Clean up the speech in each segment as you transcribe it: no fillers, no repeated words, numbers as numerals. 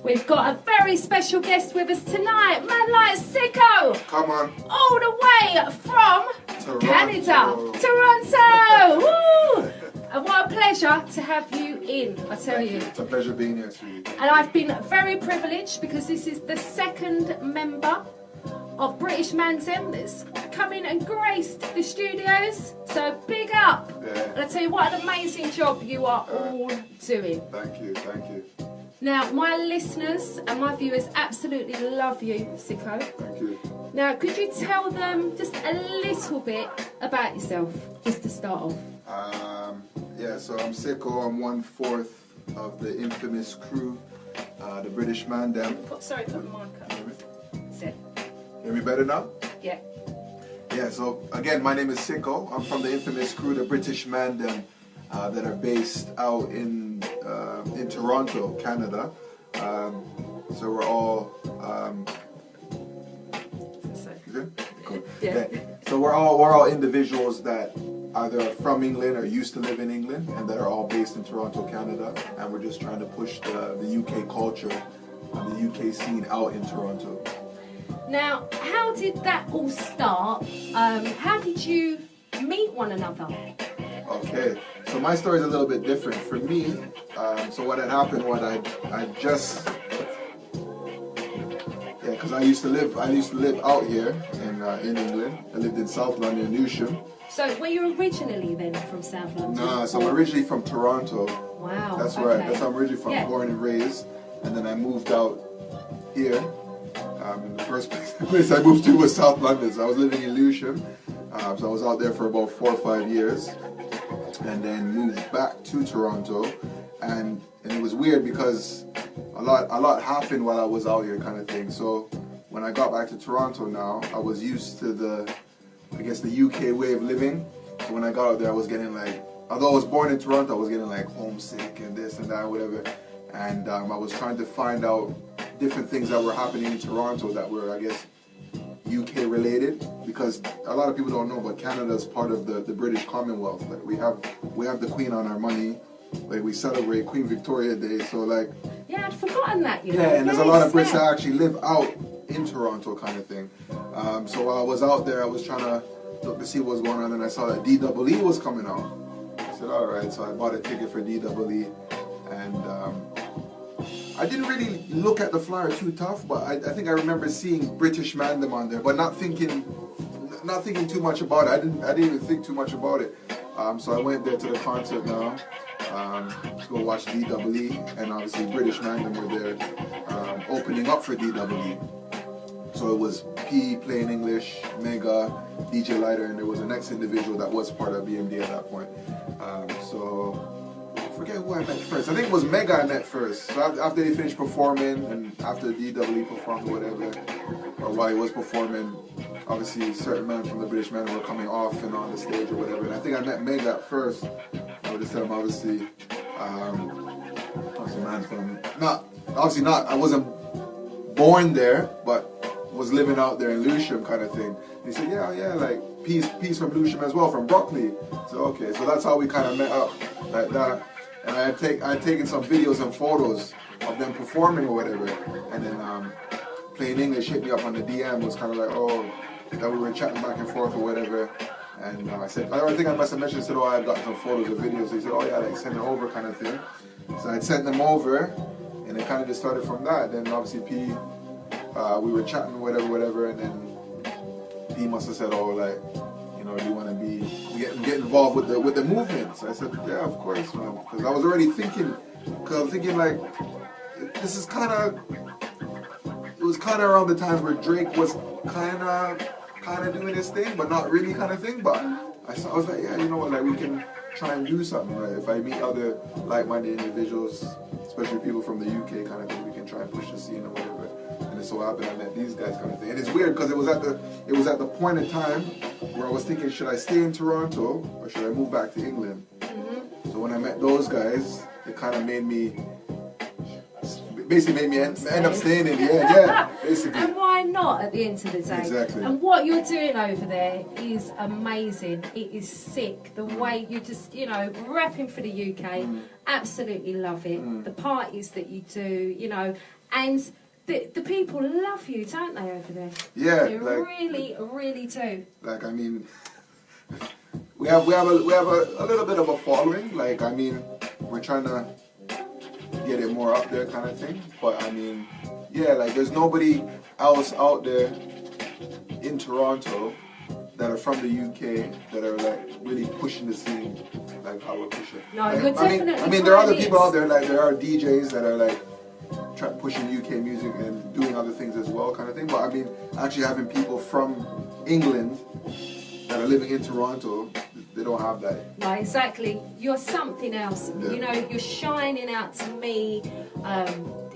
We've got a very special guest with us tonight, man like Sicko. Come on. All the way from Toronto. Canada, Toronto. Woo! And what a pleasure to have you in, I tell you. It's a pleasure being here, sweetie. And I've been very privileged because this is the second member of British Mandem that's come in and graced the studios. So big up. Yeah. And I tell you what an amazing job you are all doing. Thank you, thank you. Now, my listeners and my viewers absolutely love you, Sicko. Thank you. Now, could you tell them just a little bit about yourself, just to start off? Yeah, so I'm Sicko. I'm 1/4 of the infamous crew, the British Mandem. Sorry, put the mic up. Sit. Hear me better now? Yeah. Yeah, so again, my name is Sicko. I'm from the infamous crew, the British Mandem, that are based out in Toronto, Canada. So we're all good? Cool. Yeah. So we're all individuals that either are from England or used to live in England, and that are all based in Toronto, Canada. And we're just trying to push the UK culture and the UK scene out in Toronto. Now, how did that all start? How did you meet one another? Okay, so my story is a little bit different. For me, so what had happened was because I used to live out here in England. I lived in South London, Lewisham. So, were you originally then from South London? No, so I'm originally from Toronto. Wow. That's right. Okay. That's where I'm originally from, born and raised. And then I moved out here. The first place I moved to was South London. So I was living in Lewisham. So I was out there for about 4 or 5 years, and then moved back to Toronto. And it was weird because a lot happened while I was out here, kind of thing. So when I got back to Toronto now, I was used to the UK way of living. So when I got out there, I was getting like, although I was born in Toronto, I was getting like homesick and this and that, whatever. And I was trying to find out different things that were happening in Toronto that were, I guess, UK related, because a lot of people don't know, but Canada is part of the British Commonwealth. Like we have the Queen on our money. Like we celebrate Queen Victoria Day, so like. Yeah, I'd forgotten that. You know. Yeah, and there's a lot of Brits that actually live out in Toronto, kind of thing. So while I was out there, I was trying to look to see what was going on, and I saw that DEE was coming out. I said, all right, so I bought a ticket for DEE, and I didn't really look at the flyer too tough, but I think I remember seeing British Mandem on there, but not thinking too much about it. I didn't even think too much about it. So I went there to the concert now to go watch DEE, and obviously British Mandem were there opening up for DEE. So it was P playing English, Mega, DJ Lighter, and there was the next individual that was part of BMD at that point. So I forget who I met first. I think it was Mega I met first. So after they finished performing, and after DEE performed or whatever, or while he was performing, obviously certain men from the British Men were coming off and on the stage or whatever. And I think I met Mega at first. I would just tell him, obviously, man from I wasn't born there, but was living out there in Lewisham, kind of thing. And he said, yeah, like peace from Lewisham as well, from Brockley. So okay, so that's how we kind of met up, like that. And I had taken some videos and photos of them performing or whatever, and then Plain English hit me up on the DM. Was kind of like, oh, that we were chatting back and forth or whatever. And I said, I think I must have mentioned, said, oh, I had got some photos or videos. So he said, oh yeah, like send it over, kind of thing. So I'd sent them over, and it kind of just started from that. Then obviously P, we were chatting, whatever, and then P must have said, oh, like, you know, do you want to get involved with the movement? So I said, yeah, of course, man, because I was already thinking, like, this is kind of, it was kind of around the time where Drake was kind of doing his thing, but not really, kind of thing. But I was like, yeah, you know what, like, we can try and do something, right? If I meet other like-minded individuals, especially people from the UK, kind of thing, we can try and push the scene or whatever. And it so happened I met these guys, kind of thing. And it's weird because it was at the point in time where I was thinking, should I stay in Toronto or should I move back to England? Mm-hmm. So when I met those guys, it kind of made me end up staying in. Yeah, basically. And why not at the end of the day? Exactly. And what you're doing over there is amazing. It is sick. The way you just, you know, repping for the UK. Absolutely love it. The parties that you do, you know, And the people love you, don't they, over there? Yeah, They like, really do. like I mean, we have a little bit of a following. Like I mean, we're trying to get it more up there, kind of thing. But I mean, yeah, like there's nobody else out there in Toronto that are from the UK that are like really pushing the scene like how we're pushing. No, like, you're definitely I mean, there are other pioneers. people out there, like there are DJs that are like pushing UK music and doing other things as well, kind of thing. But I mean, actually having people from England that are living in Toronto, they don't have that. No, exactly. You're something else. Yeah. You know, you're shining out to me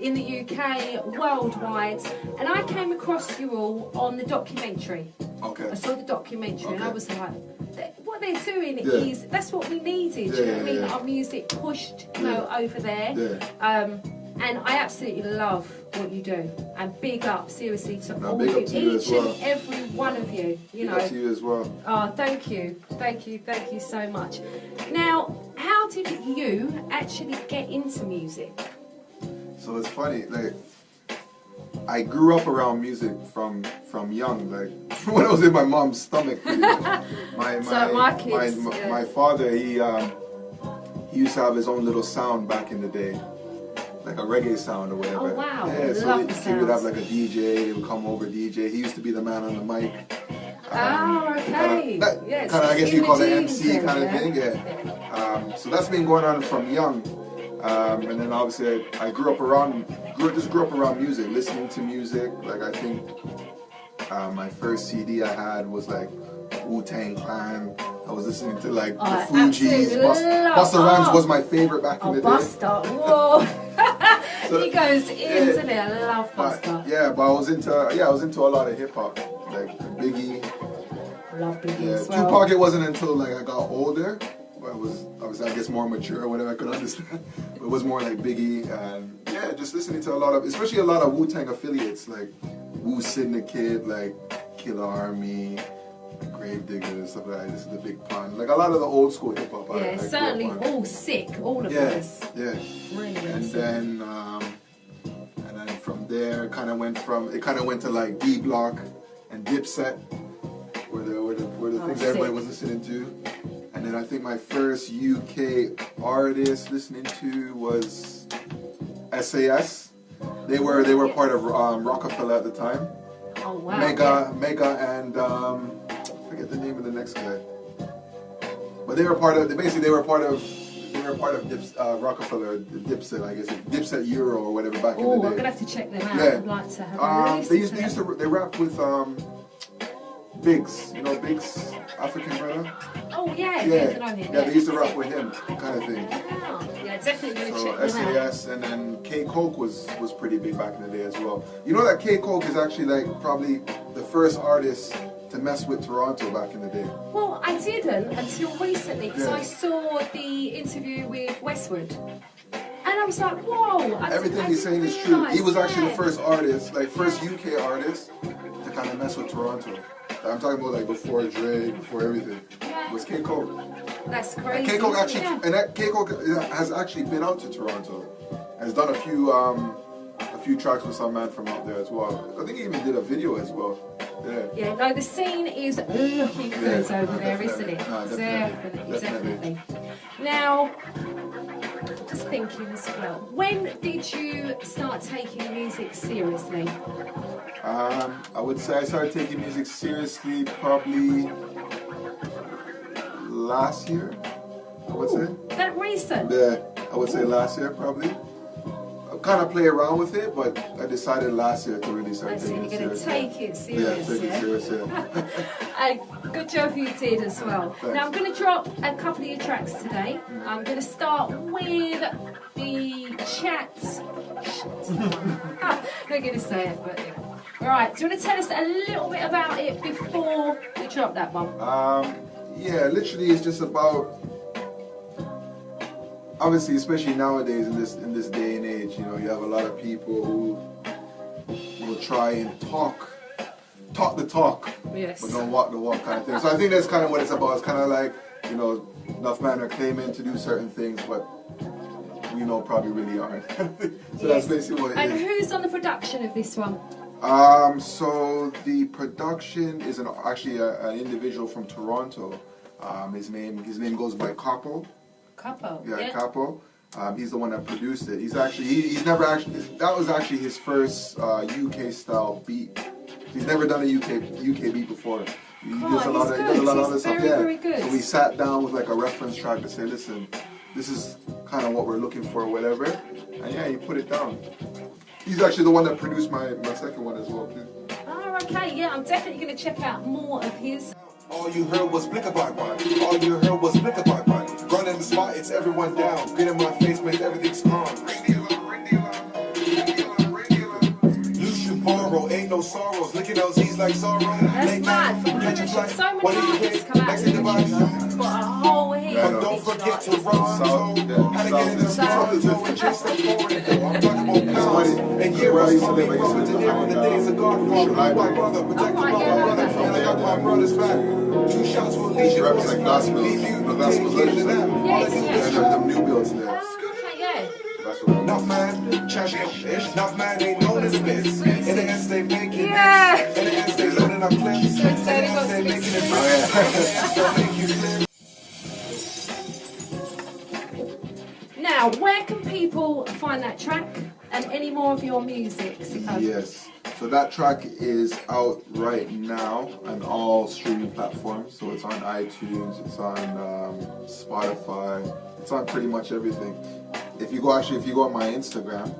in the UK, worldwide. And I came across you all on the documentary. Okay. I saw the documentary and I Okay. was like, what they're doing Yeah. is, that's what we needed. You know what I mean? Yeah. Our music pushed, you know, over there. Yeah. And I absolutely love what you do. And big up, seriously, to No, all big of up to you each as well. and every one of you. You know. Big up to you as well. Oh, thank you so much. Now, how did you actually get into music? So it's funny, like I grew up around music from young, like when I was in my mom's stomach. Pretty much. My father, he used to have his own little sound back in the day, like a reggae sound or whatever. Oh wow, Yeah, so love the he would have sounds. like a DJ. He would come over DJ. He used to be the man on the mic. Oh, okay. Yes, Kind of, I guess in you the call it genes MC then, kind of yeah. thing, yeah. So that's been going on from young. And then obviously I grew up around music, listening to music. Like I think my first CD I had was like Wu-Tang Clan. I was listening to like the Fugees. Busta Rhymes was my favorite back in the day. Busta, whoa! So, he goes into there. I love Busta. But I was into a lot of hip hop, like Biggie. Love Biggie Yeah, as well. Tupac. It wasn't until like I got older. I was obviously, I guess, more mature or whatever I could understand. It was more like Biggie and yeah, just listening to a lot of, especially a lot of Wu-Tang affiliates like Wu Syndicate, like Killer Army, Grave Diggers, stuff like that. This is the Big Pun. Like a lot of the old school hip hop. Yeah, certainly all sick, all of us. Yeah. Really And sick. then from there, it kind of went to like D Block and Dipset, were the things sick. everybody was listening to. And then I think my first UK artist listening to was SAS. They were part of Rockefeller at the time. Oh wow. Mega and I forget the name of the next guy. But they were part of Rockefeller, Dipset, I guess, Dipset Euro or whatever back in the Oh, day. I'm gonna have to check them out. Yeah. I'd like to have a listen. They rapped with Biggs, you know Biggs, African brother. Oh yeah, Yeah, I know him. they used to rap with him, kind of thing. Wow. Yeah, definitely gonna check So them out. SAS and then K Coke was pretty big back in the day as well. You know that K Coke is actually like probably the first artist to mess with Toronto back in the day. Well, I didn't until recently because Yeah. I saw the interview with Westwood. And I was like, whoa. Everything I he's saying didn't is true. He realise, was actually yeah. the first artist, like first UK artist to kind of mess with Toronto. I'm talking about like before Dre, before everything. Yeah. It was K Coke. That's crazy. K Coke actually, yeah. and that K Coke has actually been out to Toronto. Has done a few tracks with some man from out there as well. I think he even did a video as well. Yeah. Yeah, no, the scene is looking good over there, isn't it? No, Definitely. Now, just thinking as well, when did you start taking music seriously? I would say I started taking music seriously probably last year. I would say. That recent? Yeah, I would say last year probably. I kind of play around with it, but I decided last year to really start I see, taking you're it going to serious. take it Yeah, serious. take it serious, yeah. Good job you did as well. Thanks. Now I'm going to drop a couple of your tracks today. I'm going to start with the chat. I'm not going to say it, but yeah. Alright, do you want to tell us a little bit about it before we drop that one? Yeah, literally it's just about, obviously, especially nowadays in this day and age, you know, you have a lot of people who will try and talk the talk, Yes. but don't walk the walk kind of thing. So I think that's kind of what it's about. It's kind of like, you know, enough men are claiming to do certain things, but we know probably really aren't. So that's basically what it And is. who's on the production of this one? So the production is actually an individual from Toronto. His name goes by Capo. Couple. Yeah, Capo. He's the one that produced it. He's never actually, that was actually his first UK style beat. He's never done a UK beat before. He does a lot of other stuff. Very good. So we sat down with like a reference track to say, listen, this is kind of what we're looking for, or whatever. And yeah, he put it down. He's actually the one that produced my second one as well, too. Oh, okay, yeah, I'm definitely going to check out more of his. All you heard was blicker bye bye. All you heard was blicker bye bye. Running the spot, it's everyone down. Grin in my face, makes everything calm. Loose you borrow, ain't no sorrows. Licking those Z's like sorrow. That's mad. From pretty much so many artists come out with got a whole heap. But don't forget to run. How to get in the spot, and chase the forward. I'm talking about pounds. And years coming from to there on the days of Godfather. My brother, protect my brother from the my brother's back. 2 shots will leave you. Reps like gospel. The gospel's legend. Yes. And them new builds there. Oh, okay, yeah. That's what Enough man, champion-ish. Enough man ain't known as this. In the end, they making this. Yeah. In the end, they loading up clips. In the end, they making it. Oh, They'll make you flip. Now, where can people find that track and any more of your music, Sicko? Yes. So that track is out right now on all streaming platforms. So it's on iTunes, it's on Spotify, it's on pretty much everything. If you go on my Instagram,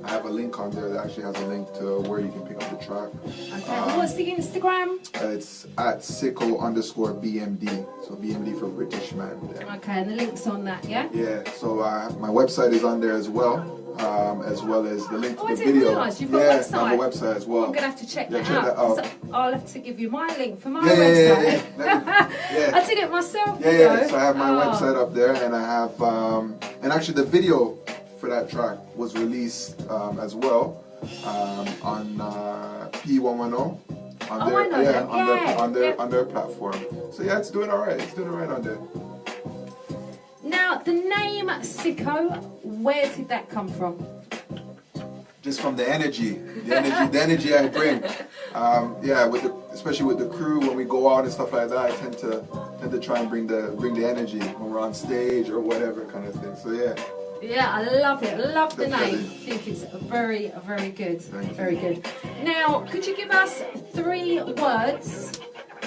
I have a link on there that actually has a link to where you can pick up the track. Okay, what's the Instagram? It's at Sicko_BMD. So BMD for British man. Yeah. Okay, and the link's on that, yeah? Yeah, so my website is on there as well as the link to Oh, the I didn't video. realise you've got yeah, a website. I have a website as well. I'm going to have to check Yeah, that check out. that out. So I'll have to give you my link for my Yeah, website. yeah. I did it myself. Yeah, you yeah. know. So I have my Oh. website up there, and I have, and actually the video for that track was released as well on P110. I know them. On their platform. So yeah, it's doing alright. It's doing alright on there. Now, the name Sicko, where did that come from? Just from the energy I bring. Yeah, especially with the crew when we go out and stuff like that, I tend to try and bring the energy when we're on stage or whatever kind of thing. So yeah. Yeah, I love it. I love the Definitely. name. I think it's very, very good. Thank you. Very good. Now, could you give us 3 words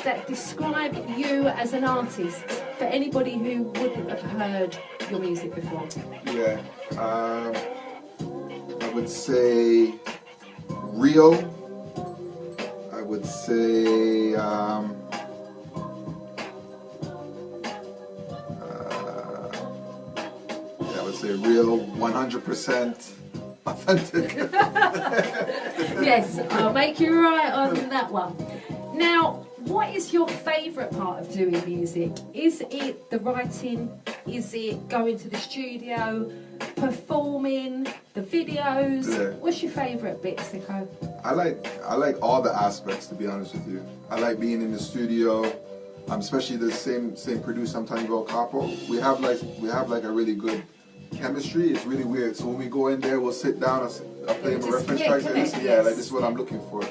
that describe you as an artist for anybody who wouldn't have heard your music before? Yeah. I would say real. I would say real, 100% authentic. Yes, I'll make you right on that one. Now, what is your favourite part of doing music? Is it the writing? Is it going to the studio, performing, the videos? Yeah. What's your favourite bit, Sicko? I like all the aspects, to be honest with you. I like being in the studio, especially the same producer I'm talking about, Capo. We have like a really good chemistry. It's really weird. So when we go in there, we'll sit down. I'll play him a reference track. Say, listen, yeah, like this is what I'm looking for.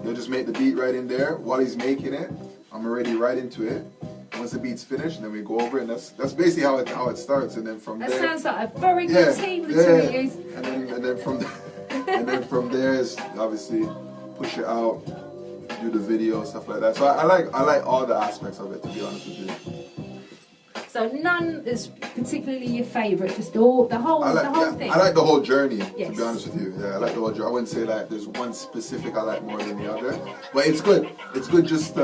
He'll just make the beat right in there. While he's making it, I'm already right into it. Once the beat's finished, then we go over, and that's basically how it starts. And then from That there, sounds like a very good team, the two of you. and then from there is obviously push it out, do the video, stuff like that. So I like all the aspects of it, to be honest with you. So none is particularly your favourite, just the whole thing. I like the whole journey, Yes. to be honest with you. Yeah, I like the whole journey. I wouldn't say that there's one specific I like more than the other, but it's good. It's good just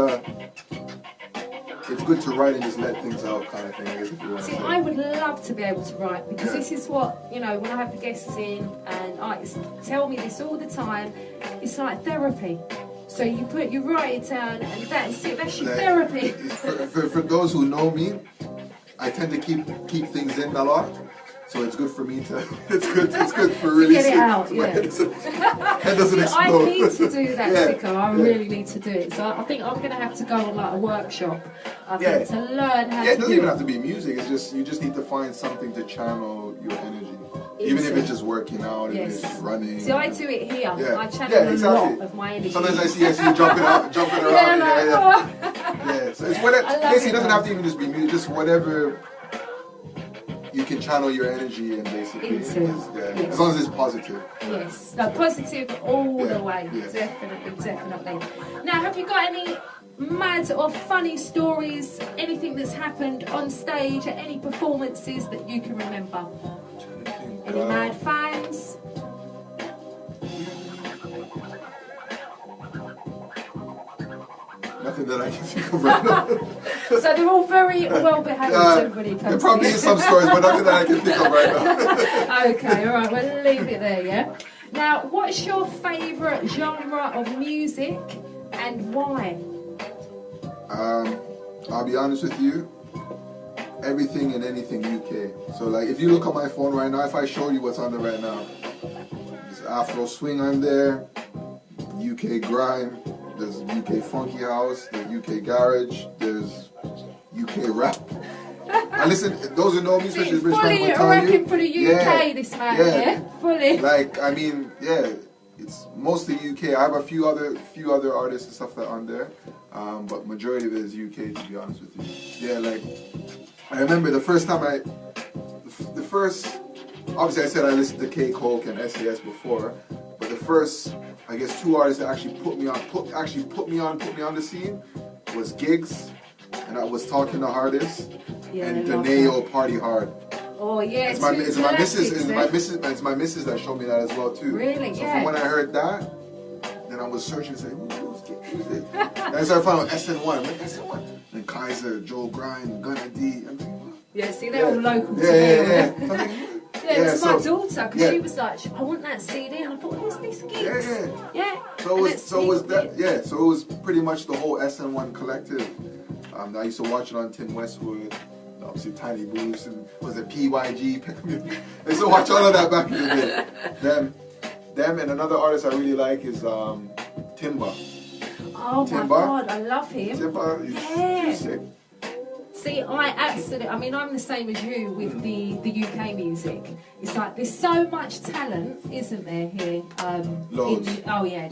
it's good to write and just let things out, kind of thing. I guess, if you want to See, say. I would love to be able to write, because Yeah. this is what, you know, when I have the guests in and artists tell me this all the time, it's like therapy. So you write it down, and that's it. That's your Like, therapy. For those who know me, I tend to keep things in a lot, so it's good for me to. It's good for releasing. Get it out, so yeah. my head doesn't I explode. need to do that, Yeah, Sicko. I yeah. really need to do it. So I think I'm going to have to go on like a workshop. I think Yeah. to learn how Yeah, it to doesn't do even it. have to be music. It's just you just need to find something to channel your energy. Even if it's just working out, Yes. if it's running. See, I do it here. Yeah. I channel Yeah, a exactly. lot of my energy. Sometimes I see you jumping around. Yeah, like, Yeah, so it's whatever. I love Basically, it, it doesn't though. have to even just be music, just whatever you can channel your energy in, basically. Into, Yeah. yes. As long as it's positive. Yes, no, positive all Yeah, the way. yeah. Definitely. Now, have you got any mad or funny stories, anything that's happened on stage at any performances that you can remember? Any mad fans? Nothing that I can think of right now. So they're all very well behaved, everybody comes There probably here. is some stories, but nothing that I can think of right now. Okay, alright, we'll leave it there, yeah? Now, what's your favourite genre of music and why? I'll be honest with you, everything and anything UK. So like, if you look at my phone right now, if I show you what's on there right now, there's Afro swing on there, UK grime, there's UK funky house, there's UK garage, there's UK rap. I listen, those who know me, See, especially British fully people, tell you. rapping for the UK, this man, yeah? Fully. Like, I mean, yeah, it's mostly UK. I have a few other artists and stuff that are on there, but majority of it is UK, to be honest with you. Yeah, like, I remember the first time obviously I said I listened to K. Coke and SAS before, but the first, I guess, two artists that actually put me on the scene was Gigs, and I was Talking the Hardest, and Deneo Party Hard. Oh yeah, It's my missus that showed me that as well too. Really? So Yeah. from when I heard that, then I was searching and saying, who's it? And I started finding out SN1. I'm like, SN1. And Kaiser, Joe Grind, Gunna D. I'm like, Yeah, see, they're all local to Yeah. me. I'm like, Yeah, it was my daughter, because yeah. she was like, I want that CD, and I thought, what's this Gigs? Yeah. So it was pretty much the whole SN1 collective. I used to watch it on Tim Westwood, obviously Tiny Boost, and was it PYG? I used to watch all of that back in the day. Them and another artist I really like is Timba. Oh my God, I love him. Timba, he's sick. See, I'm the same as you with the UK music. It's like, there's so much talent, isn't there, here? Loads.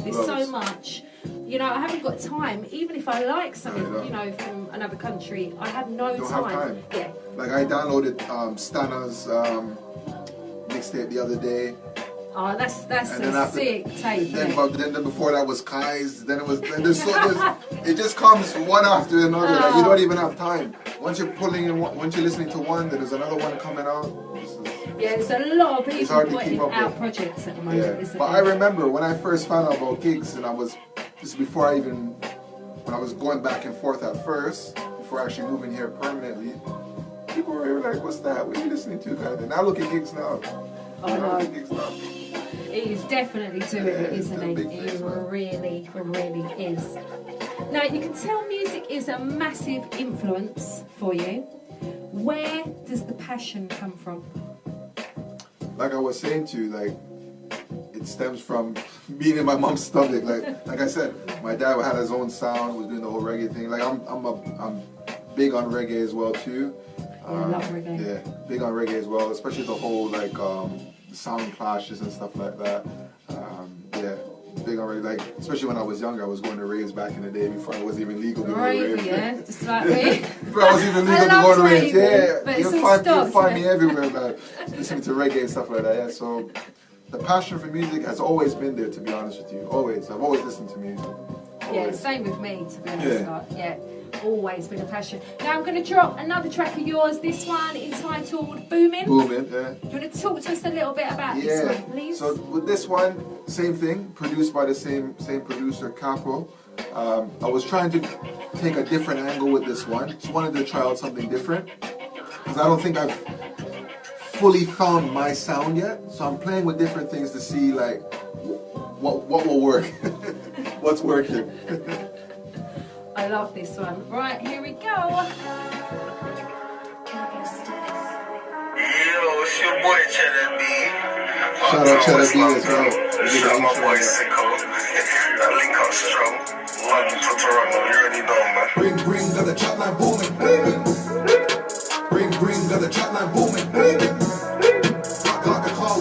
There's so much. You know, I haven't got time, even if I like something, you know, from another country, I have no Don't time. have time. Yeah. Like, I downloaded Stana's mixtape the other day. Oh, that's And a sick tape. Then before that was Kai's. It just comes one after another. Like, you don't even have time. Once you're listening to one, then there's another one coming out. Yeah, there's a lot of people hard to putting keep up out with. projects at the moment, isn't But there? I remember when I first found out about Gigs, and this is before when I was going back and forth at first, before actually moving here permanently, people were like, what's that? What are you listening to? Kind of thing. Now look at Gigs now. Oh, Look at Gigs now. He is definitely doing it, isn't he? He really is. Now, you can tell music is a massive influence for you. Where does the passion come from? Like I was saying to you, like, it stems from being in my mom's stomach. Like I said, my dad had his own sound, was doing the whole reggae thing. Like I'm big on reggae as well too. I love reggae. Yeah, big on reggae as well, especially the whole like sound clashes and stuff like that. Yeah, big on reggae. Like, especially when I was younger, I was going to raves back in the day before I was even legal to go to raves. Yeah, just like me. Before I was even legal to go to raves. Yeah, you'll find me everywhere, man. Listening to reggae and stuff like that. Yeah, so the passion for music has always been there, to be honest with you. Always. I've always listened to music. Yeah, Always. same with me, to be honest. Yeah, always been a passion. Now I'm going to drop another track of yours, this one entitled Boomin'. Boomin', yeah. Do you want to talk to us a little bit about this one, please? So with this one, same thing, produced by the same producer, Capo. I was trying to take a different angle with this one. Just wanted to try out something different, because I don't think I've fully found my sound yet. So I'm playing with different things to see like what will work, what's working. I love this one. Right, here we go. Yo, it's your boy Cheddar B. Shout out Cheddar B as well. Shout out my boy Sicko. That link up strong. London to Toronto, you already know, man. Bring, got the chat line booming. Bring, got the chat line booming. Like a car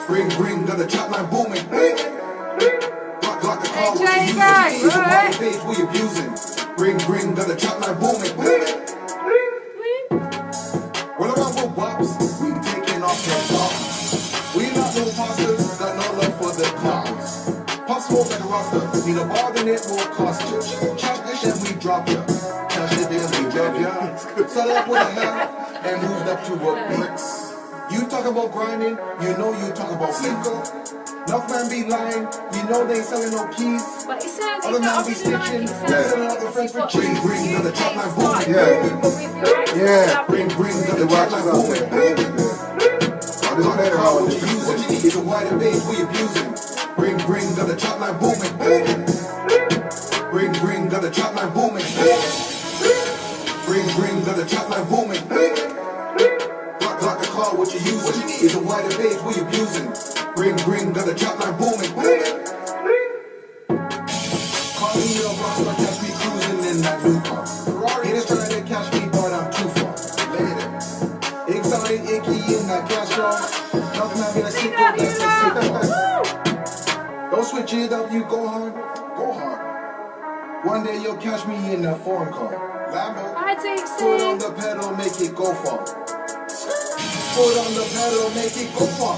Ring, ring, got the chat line booming. Got the car, what you using? Hey, It's a white page we abusing. Ring, ring, got the chat line booming. Roll around with wops, we taking off the top. We not no pastors, got no love for the cars. Pop smoke and roster, need a bargain, it will cost you. Charge this and we drop ya. Cash it then we drop ya. Started up with a half and moved up to a bricks. You talk about grinding, you know you talk about Sicko. Enough man be lying, you know they ain't selling no keys. But it sounds Other like man be snitching, selling out the friends for cheap. Bring got the chat line booming. Yeah. Bring got the chat line booming. Got the car what you using, it's a wider base we abusing. Bring got the chat line booming. Bring got the chat line booming. Bring got the chat line booming. Got the car what you using, it's a wider base we abusing. Bring got the chat line booming. Call me a rockstar, catch me cruising in that new car. Haters trying to catch me, but I'm too far. Later. Exotic, icky in that cash car. Nothing I mean a Sicko, that's a Sicko. Don't switch it up, you go hard. Go hard. One day you'll catch me in a foreign car. Lambo. I do Foot on see. the pedal, make it go far. Foot on the pedal, make it go far.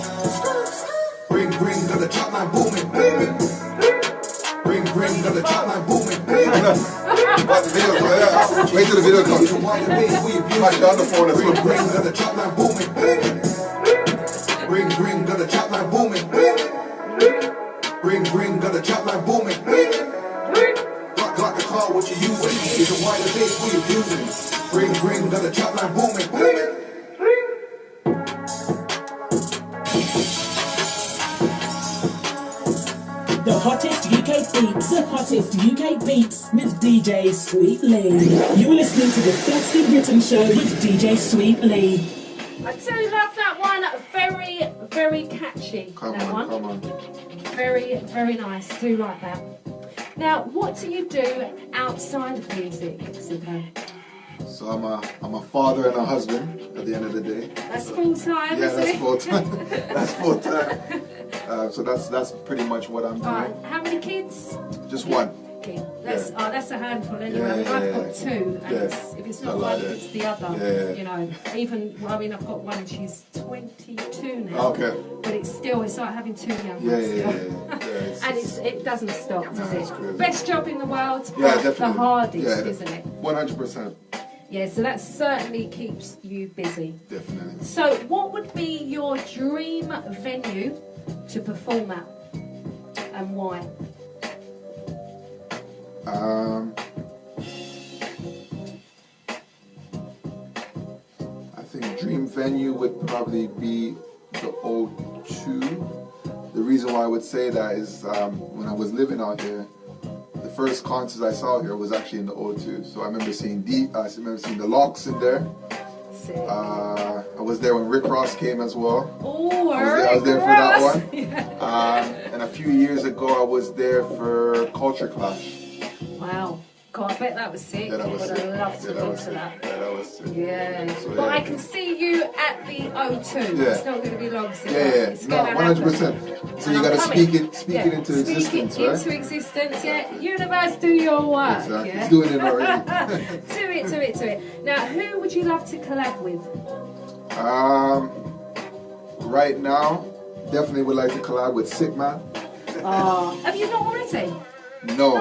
Bring got the chat line booming. Bring got the chat line booming. Watch the video come out. Wait till the video comes. It's a wider base, we abuse. Watch down the phone as well. Bring got the chat line booming. Bring got the chat line booming. Bring got the chat line booming. Got the car, what you using? It's a wider base, we abusing. Bring got the chat line booming. The hottest UK beats with DJ Sweet Lee. You are listening to the Thirsty Britain Show with DJ Sweet Lee. I do love that one. Very, very catchy. Come that on, one. come on. Very, very nice. Do like that. Now, what do you do outside of music, Sicko? So I'm a father and a husband at the end of the day. That's full time, Yeah, isn't that's it? full time. That's full time. So that's pretty much what I'm doing. Right. How many kids? Just one. Okay. That's a handful anyway. Yeah, I mean, yeah, I've got yeah. two, and Yeah. if it's A not lot, one, yeah. it's the other. Yeah. You know, even I mean, I've got one. She's 22 now. Okay. But it's like having two young Yeah, ones yeah, still. yeah. And it doesn't stop, does it's it? crazy. Best job in the world, Yeah, but the definitely. hardest, Yeah, isn't it? 100%. Yeah, so that certainly keeps you busy. Definitely. So, what would be your dream venue to perform at, and why? I think dream venue would probably be the O2. The reason why I would say that is when I was living out here, the first concerts I saw here was actually in the O2. So I remember seeing the Locks in there. Sick. I was there when Rick Ross came as well. Oh, I was there for that one. Yeah. And a few years ago I was there for Culture Clash. Wow. God, I bet that was sick. Yeah, that was I would sick. have loved to Yeah, go was to sick. that. Yeah, that was sick. Yeah. So, But yeah. I can see you at the O2. Yeah. It's not going to be long. So Yeah, it's no, gonna 100%. So And you I'm gotta coming. speak it into existence, Speak it right? into existence, yeah. Universe, do your work. Exactly. Yeah? It's doing it already. do it. Now, who would you love to collab with? Right now, definitely would like to collab with Sick Man. Have you not already? No.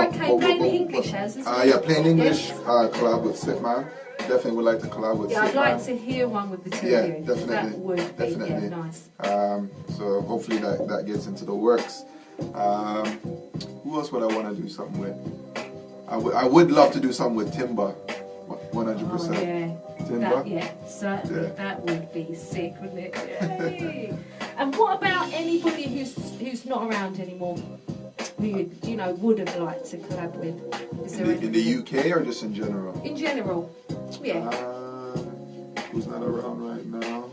Okay, plain English as well. Yeah, plain English. Yes. Collab with Sick Man. Definitely would like to collab with Yeah, Sick I'd like Man. to hear one with the two Yeah, of you. definitely. That would be Definitely. nice. So hopefully that gets into the works. Who else would I want to do something with? I would love to do something with Timber. 100%. Oh, yeah. Timber. Certainly. Yeah. That would be sick, wouldn't it? Yay. And what about anybody who's not around anymore? Who you would have liked to collab with? Is there In the UK or just in general? In general, yeah. Who's not around right now?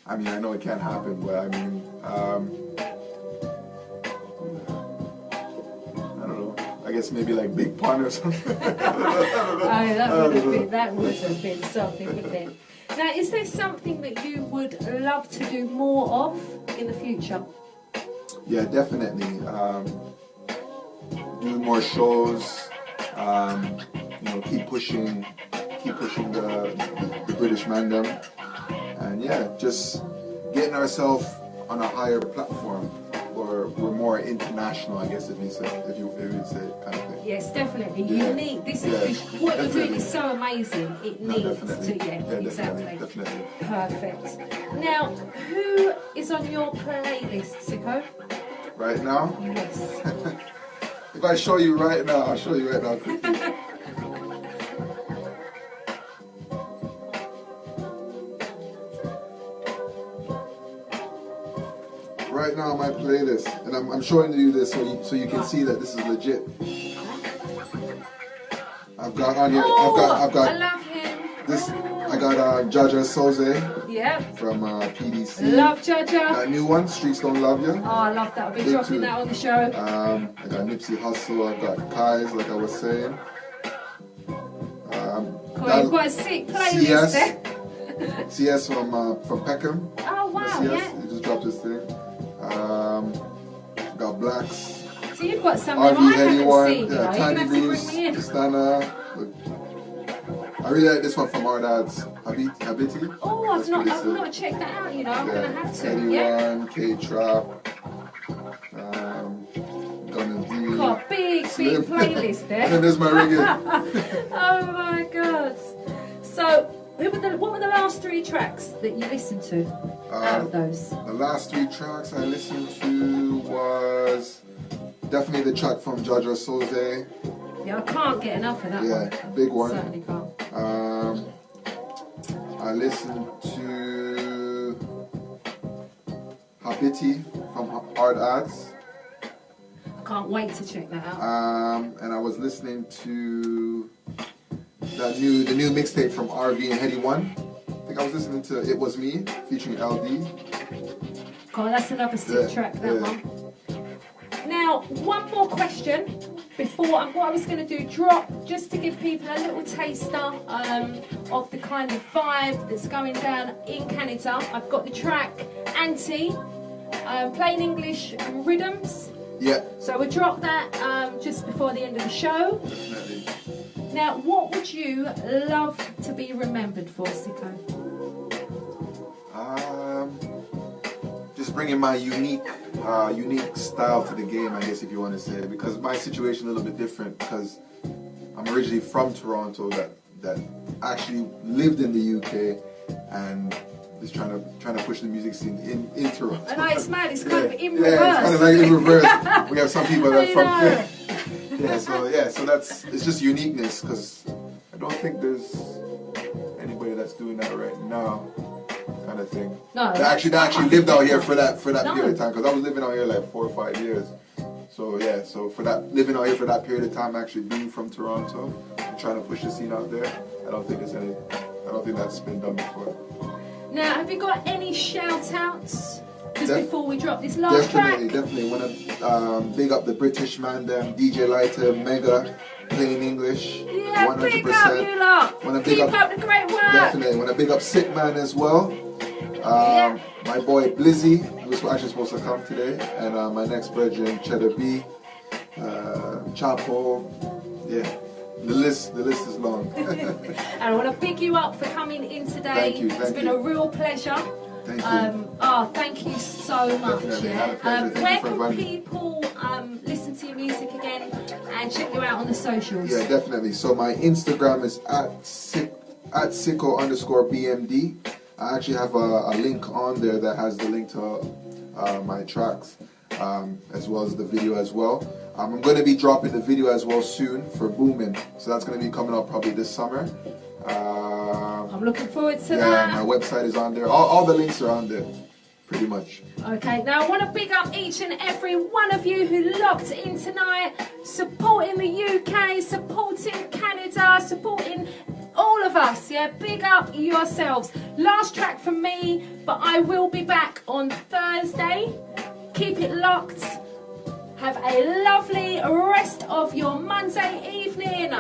I mean, I know it can't happen, but I mean, I don't know. I guess maybe like Big Pun or something. That would have been something, wouldn't it? Now, is there something that you would love to do more of in the future? Yeah, definitely. Do more shows. Keep pushing the British mandem, and yeah, just getting ourselves on a higher platform. We're more international, I guess, if you would say kind of thing. Yes, definitely. Yeah. You need this. Yeah, What you're definitely. doing is so amazing. It No, needs definitely. to. Yeah, exactly. Definitely. Perfect. Now, who is on your playlist, Sicko? Right now, Yes. if I show you right now, I'll show you right now quickly. Right now, my playlist, and I'm showing you this so you can see that this is legit. I've got on here. I've got I love him. this. I got Jaja Soze Yep. from PDC. Love Jaja. That new one, Streets Don't Love You. Oh, I love that. I'll be Big dropping tune. that on the show. I got Nipsey Hussle. I've got Kai's, like I was saying. Cool. You've got a sick playlist there. CS from Peckham. Oh, wow. CS, Yeah. he just dropped his thing. Got Blacks. So you've got something RV I haven't Anyone. seen. Yeah, You're going to Tiny have to bring Bruce. me in. Stana. I really like this one from our dads. Habiti. Oh, I've That's not, pretty I've sick. not checked that out, you know. I'm going to have to. Anyone, Yeah. K-Trap. Gonna do. Got a big Slim. playlist there. And then there's my reggae. Oh my God. So, what were the last 3 tracks that you listened to out of those? The last 3 tracks I listened to was definitely the track from Jaja Soze. Yeah, I can't get enough of that Yeah, one. big one. Certainly can't. I listened to Habiti from Hard Ads. I can't wait to check that out. And I was listening to the new mixtape from RV and Heady One. I think I was listening to It Was Me featuring LD. God, that's another sick Yeah, track, that yeah. one. Now, one more question before, and what I was going to do, drop, just to give people a little taster of the kind of vibe that's going down in Canada. I've got the track Anti, plain English rhythms. Yeah, So we'll drop that just before the end of the show. definitely. Now, what would you love to be remembered for, Sicko? Just bringing my unique style to the game, I guess, if you want to say, because my situation is a little bit different, because I'm originally from Toronto, that actually lived in the UK, and is trying to push the music scene in Toronto. I know it's mad. It's kind of in reverse. Yeah, it's kind of like in reverse. We have some people that are I know. from so that's, it's just uniqueness, because I don't think there's anybody that's doing that right now, kind of thing. No, that actually lived out here for that No. period of time, because I was living out here like 4 or 5 years. So yeah, so for that, living out here for that period of time, actually being from Toronto and trying to push the scene out there, I don't think that's been done before. Now, have you got any shout outs just Def- before we drop this last track? Definitely want to big up the British man, them DJ Lighter, Mega, Plain English, Yeah, 100%. big up you lot. Wanna big Keep up- up the great work. Definitely want to big up Sick Man as well. Yeah. My boy Blizzy, who's actually supposed to come today, and my next brethren Cheddar B, Chapo. Yeah, the list is long. And I want to big you up for coming in today. Thank you, It's been a real pleasure. Thank you. Thank you so much. Definitely, Yeah. had a pleasure. Thank you Where for can inviting me. people listen to your music again and check you out on the socials? Yeah, definitely. So my Instagram is at Sicko_BMD. I actually have a link on there that has the link to my tracks, as well as the video as well. I'm going to be dropping the video as well soon for Boomin'. So that's going to be coming out probably this summer. I'm looking forward to Yeah, that. my website is on there. All the links are on there, pretty much. Okay, now I want to big up each and every one of you who locked in tonight, supporting the UK, supporting Canada, supporting all of us, yeah? Big up yourselves. Last track from me, but I will be back on Thursday. Keep it locked. Have a lovely rest of your Monday evening.